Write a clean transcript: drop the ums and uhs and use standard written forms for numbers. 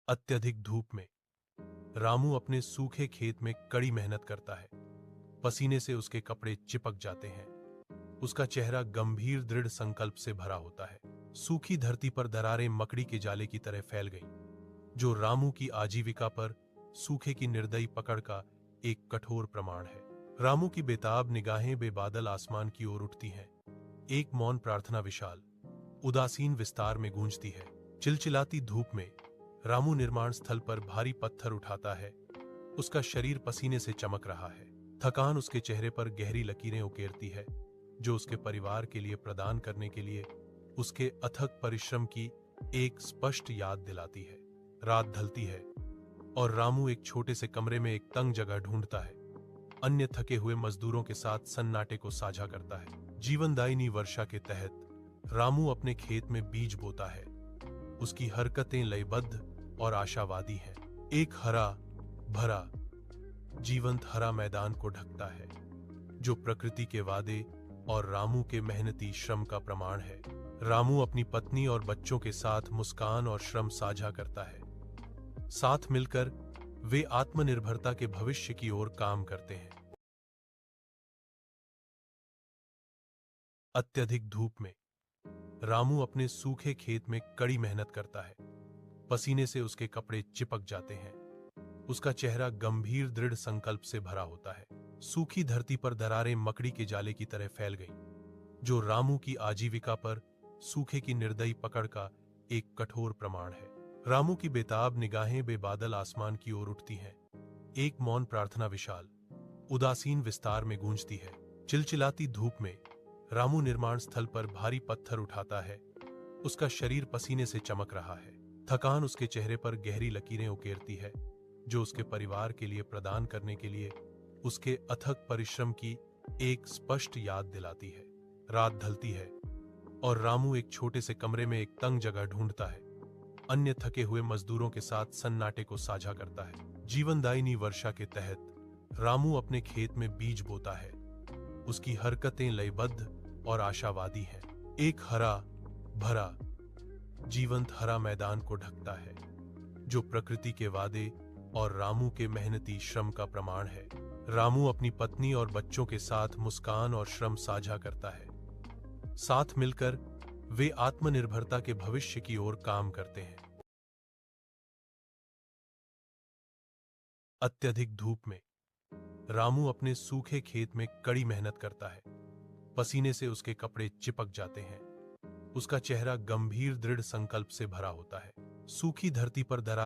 अत्यधिक धूप में रामू अपने सूखे खेत में कड़ी मेहनत करता है। पसीने से उसके कपड़े चिपक जाते हैं। उसका चेहरा गंभीर दृढ़ संकल्प से भरा होता है। सूखी धरती पर दरारें मकड़ी के जाले की तरह फैल गईं, जो रामू की आजीविका पर सूखे की निर्दयी पकड़ का एक कठोर प्रमाण है। रामू की बेताब निगाहें बेबादल आसमान की ओर उठती हैं। एक मौन प्रार्थना विशाल उदासीन विस्तार में गूंजती है। चिलचिलाती धूप में रामू निर्माण स्थल पर भारी पत्थर उठाता है। उसका शरीर पसीने से चमक रहा है। थकान उसके चेहरे पर गहरी लकीरें उकेरती है, जो उसके परिवार के लिए प्रदान करने के लिए उसके अथक परिश्रम की एक स्पष्ट याद दिलाती है। रात ढलती है और रामू एक छोटे से कमरे में एक तंग जगह ढूंढता है। अन्य थके हुए मजदूरों के साथ सन्नाटे को साझा करता है। जीवनदायिनी वर्षा के तहत रामू अपने खेत में बीज बोता है। उसकी हरकतें लयबद्ध और आशावादी हैं। एक हरा भरा जीवंत हरा मैदान को ढकता है, जो प्रकृति के वादे और रामू के मेहनती श्रम का प्रमाण है। रामू अपनी पत्नी और बच्चों के साथ मुस्कान और श्रम साझा करता है। साथ मिलकर वे आत्मनिर्भरता के भविष्य की ओर काम करते हैं। अत्यधिक धूप में रामू अपने सूखे खेत में कड़ी मेहनत करता है। पसीने से उसके कपड़े चिपक जाते हैं। उसका चेहरा गंभीर दृढ़ संकल्प से भरा होता है। सूखी धरती पर दरारें मकड़ी के जाले की तरह फैल गईं, जो रामू की आजीविका पर सूखे की निर्दयी पकड़ का एक कठोर प्रमाण है। रामू की बेताब निगाहें बेबादल आसमान की ओर उठती हैं। एक मौन प्रार्थना विशाल उदासीन विस्तार में गूंजती है। चिलचिलाती धूप में रामू निर्माण स्थल पर भारी पत्थर उठाता है। उसका शरीर पसीने से चमक रहा है। थकान उसके चेहरे पर गहरी लकीरें उकेरती है, जो उसके परिवार के लिए प्रदान करने के लिए उसके अथक परिश्रम की एक स्पष्ट याद दिलाती है। रात ढलती है और रामू एक छोटे से कमरे में एक तंग जगह ढूंढता है। अन्य थके हुए मजदूरों के साथ सन्नाटे को साझा करता है। जीवनदायिनी वर्षा के तहत रामू अपने खेत में बीज बोता है। उसकी हरकतें लयबद्ध और आशावादी हैं। एक हरा भरा जीवंत हरा मैदान को ढकता है, जो प्रकृति के वादे और रामू के मेहनती श्रम का प्रमाण है। रामू अपनी पत्नी और बच्चों के साथ मुस्कान और श्रम साझा करता है। साथ मिलकर वे आत्मनिर्भरता के भविष्य की ओर काम करते हैं। अत्यधिक धूप में रामू अपने सूखे खेत में कड़ी मेहनत करता है। पसीने से उसके कपड़े चिपक जाते हैं। उसका चेहरा गंभीर दृढ़ संकल्प से भरा होता है। सूखी धरती पर दरार